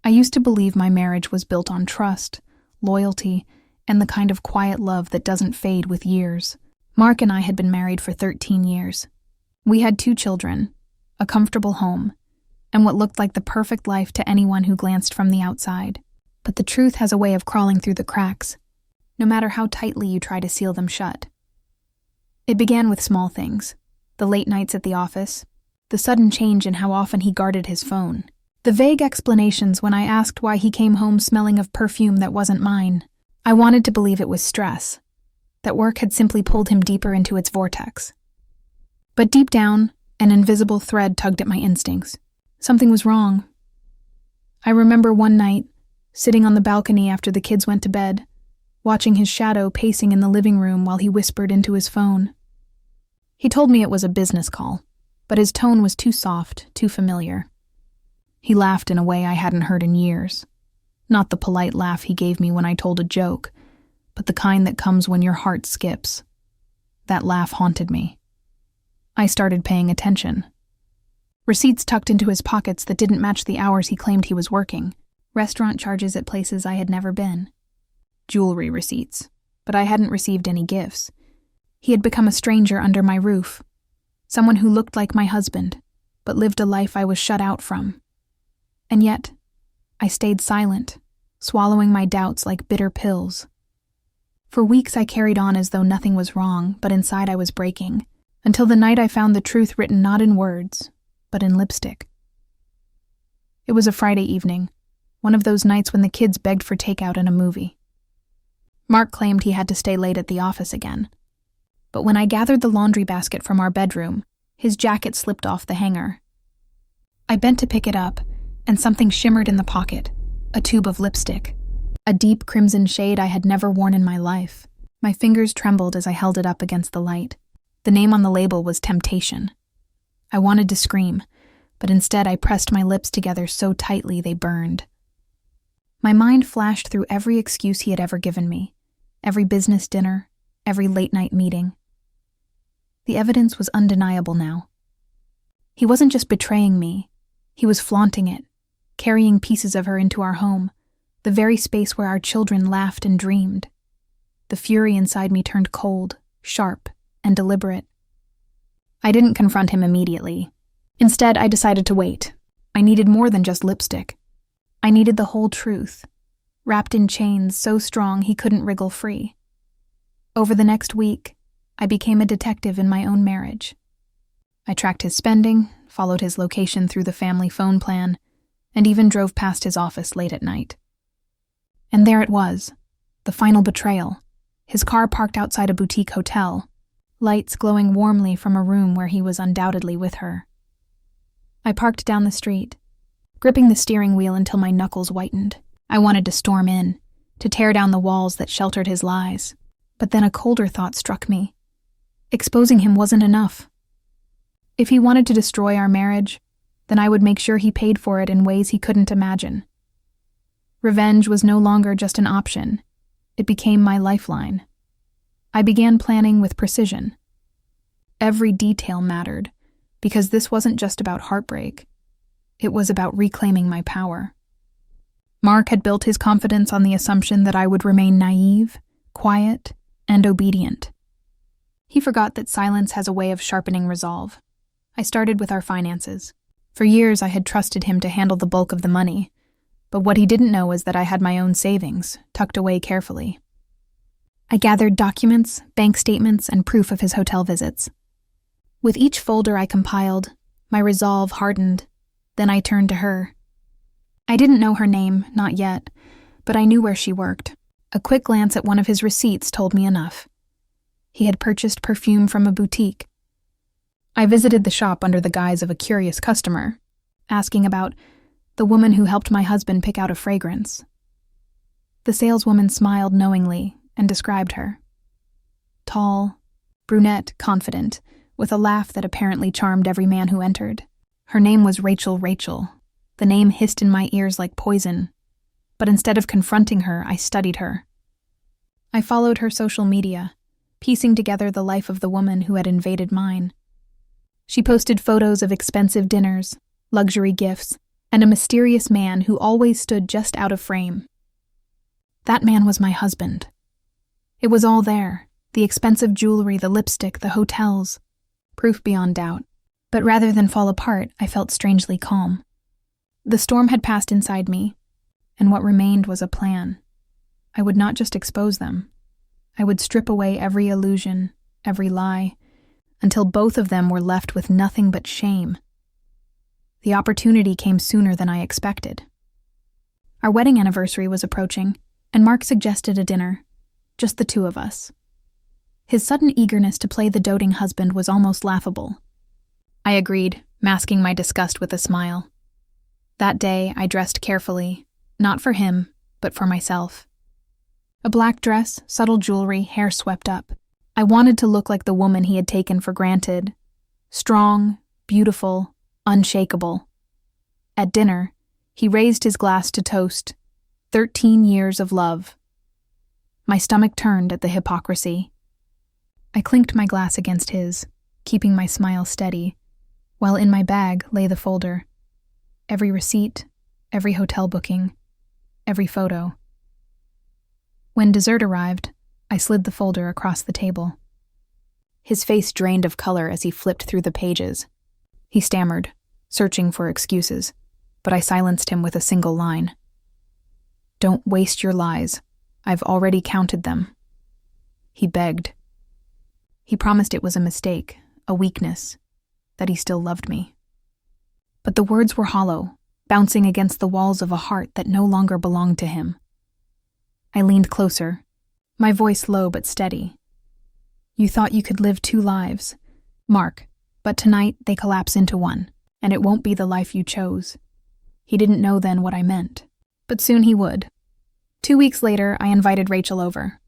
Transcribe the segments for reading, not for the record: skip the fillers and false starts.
I used to believe my marriage was built on trust, loyalty, and the kind of quiet love that doesn't fade with years. Mark and I had been married for 13 years. We had 2 children, a comfortable home, and what looked like the perfect life to anyone who glanced from the outside. But the truth has a way of crawling through the cracks, no matter how tightly you try to seal them shut. It began with small things: the late nights at the office, the sudden change in how often he guarded his phone, the vague explanations when I asked why he came home smelling of perfume that wasn't mine. I wanted to believe it was stress, that work had simply pulled him deeper into its vortex. But deep down, an invisible thread tugged at my instincts. Something was wrong. I remember one night, sitting on the balcony after the kids went to bed, watching his shadow pacing in the living room while he whispered into his phone. He told me it was a business call, but his tone was too soft, too familiar. He laughed in a way I hadn't heard in years. Not the polite laugh he gave me when I told a joke, but the kind that comes when your heart skips. That laugh haunted me. I started paying attention. Receipts tucked into his pockets that didn't match the hours he claimed he was working. Restaurant charges at places I had never been. Jewelry receipts, but I hadn't received any gifts. He had become a stranger under my roof, someone who looked like my husband, but lived a life I was shut out from. And yet, I stayed silent, swallowing my doubts like bitter pills. For weeks I carried on as though nothing was wrong, but inside I was breaking, until the night I found the truth written not in words, but in lipstick. It was a Friday evening, one of those nights when the kids begged for takeout and a movie. Mark claimed he had to stay late at the office again. But when I gathered the laundry basket from our bedroom, his jacket slipped off the hanger. I bent to pick it up, and something shimmered in the pocket, a tube of lipstick, a deep crimson shade I had never worn in my life. My fingers trembled as I held it up against the light. The name on the label was Temptation. I wanted to scream, but instead I pressed my lips together so tightly they burned. My mind flashed through every excuse he had ever given me, every business dinner, every late-night meeting. The evidence was undeniable now. He wasn't just betraying me, he was flaunting it, carrying pieces of her into our home, the very space where our children laughed and dreamed. The fury inside me turned cold, sharp, and deliberate. I didn't confront him immediately. Instead, I decided to wait. I needed more than just lipstick. I needed the whole truth, wrapped in chains so strong he couldn't wriggle free. Over the next week, I became a detective in my own marriage. I tracked his spending, followed his location through the family phone plan, and even drove past his office late at night. And there it was, the final betrayal, his car parked outside a boutique hotel, lights glowing warmly from a room where he was undoubtedly with her. I parked down the street, gripping the steering wheel until my knuckles whitened. I wanted to storm in, to tear down the walls that sheltered his lies. But then a colder thought struck me. Exposing him wasn't enough. If he wanted to destroy our marriage, then I would make sure he paid for it in ways he couldn't imagine. Revenge was no longer just an option. It became my lifeline. I began planning with precision. Every detail mattered, because this wasn't just about heartbreak. It was about reclaiming my power. Mark had built his confidence on the assumption that I would remain naive, quiet, and obedient. He forgot that silence has a way of sharpening resolve. I started with our finances. For years I had trusted him to handle the bulk of the money, but what he didn't know was that I had my own savings, tucked away carefully. I gathered documents, bank statements, and proof of his hotel visits. With each folder I compiled, my resolve hardened. Then I turned to her. I didn't know her name, not yet, but I knew where she worked. A quick glance at one of his receipts told me enough. He had purchased perfume from a boutique. I visited the shop under the guise of a curious customer, asking about the woman who helped my husband pick out a fragrance. The saleswoman smiled knowingly and described her. Tall, brunette, confident, with a laugh that apparently charmed every man who entered. Her name was Rachel. The name hissed in my ears like poison, but instead of confronting her, I studied her. I followed her social media, piecing together the life of the woman who had invaded mine. She posted photos of expensive dinners, luxury gifts, and a mysterious man who always stood just out of frame. That man was my husband. It was all there, the expensive jewelry, the lipstick, the hotels, proof beyond doubt. But rather than fall apart, I felt strangely calm. The storm had passed inside me, and what remained was a plan. I would not just expose them. I would strip away every illusion, every lie, until both of them were left with nothing but shame. The opportunity came sooner than I expected. Our wedding anniversary was approaching, and Mark suggested a dinner, just the two of us. His sudden eagerness to play the doting husband was almost laughable. I agreed, masking my disgust with a smile. That day, I dressed carefully, not for him, but for myself. A black dress, subtle jewelry, hair swept up. I wanted to look like the woman he had taken for granted. Strong, beautiful, unshakable. At dinner, he raised his glass to toast 13 years of love. My stomach turned at the hypocrisy. I clinked my glass against his, keeping my smile steady, while in my bag lay the folder. Every receipt, every hotel booking, every photo. When dessert arrived, I slid the folder across the table. His face drained of color as he flipped through the pages. He stammered, searching for excuses, but I silenced him with a single line. "Don't waste your lies. I've already counted them." He begged. He promised it was a mistake, a weakness, that he still loved me. But the words were hollow, bouncing against the walls of a heart that no longer belonged to him. I leaned closer, my voice low but steady. "You thought you could live two lives, Mark, but tonight they collapse into one, and it won't be the life you chose." He didn't know then what I meant, but soon he would. 2 weeks later, I invited Rachel over.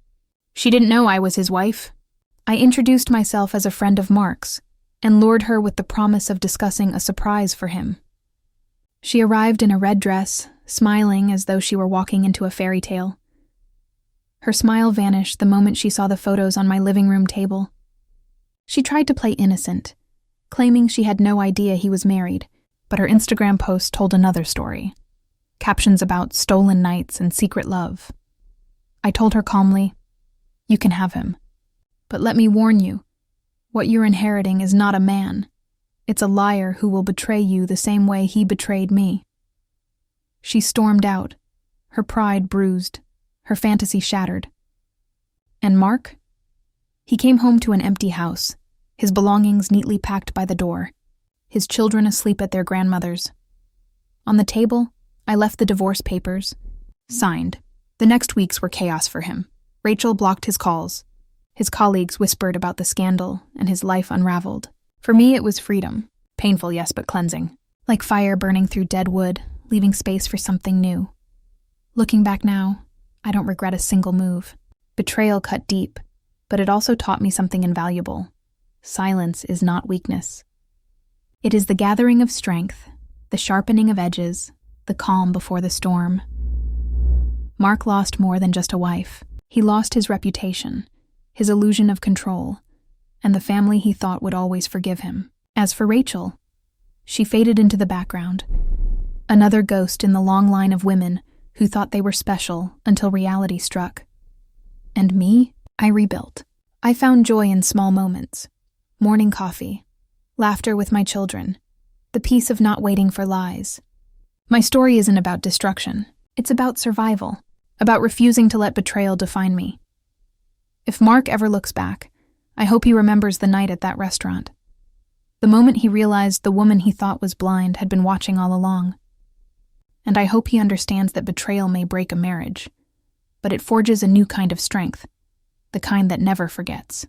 She didn't know I was his wife. I introduced myself as a friend of Mark's, and lured her with the promise of discussing a surprise for him. She arrived in a red dress, smiling as though she were walking into a fairy tale. Her smile vanished the moment she saw the photos on my living room table. She tried to play innocent, claiming she had no idea he was married, but her Instagram post told another story. Captions about stolen nights and secret love. I told her calmly, "You can have him. But let me warn you, what you're inheriting is not a man. It's a liar who will betray you the same way he betrayed me." She stormed out, her pride bruised, her fantasy shattered. And Mark? He came home to an empty house, his belongings neatly packed by the door, his children asleep at their grandmother's. On the table, I left the divorce papers, signed. The next weeks were chaos for him. Rachel blocked his calls. His colleagues whispered about the scandal, and his life unraveled. For me, it was freedom. Painful, yes, but cleansing. Like fire burning through dead wood, leaving space for something new. Looking back now, I don't regret a single move. Betrayal cut deep, but it also taught me something invaluable. Silence is not weakness. It is the gathering of strength, the sharpening of edges, the calm before the storm. Mark lost more than just a wife. He lost his reputation, his illusion of control, and the family he thought would always forgive him. As for Rachel, she faded into the background, another ghost in the long line of women who thought they were special until reality struck. And me, I rebuilt. I found joy in small moments, morning coffee, laughter with my children, the peace of not waiting for lies. My story isn't about destruction. It's about survival, about refusing to let betrayal define me. If Mark ever looks back, I hope he remembers the night at that restaurant. The moment he realized the woman he thought was blind had been watching all along. And I hope he understands that betrayal may break a marriage, but it forges a new kind of strength, the kind that never forgets.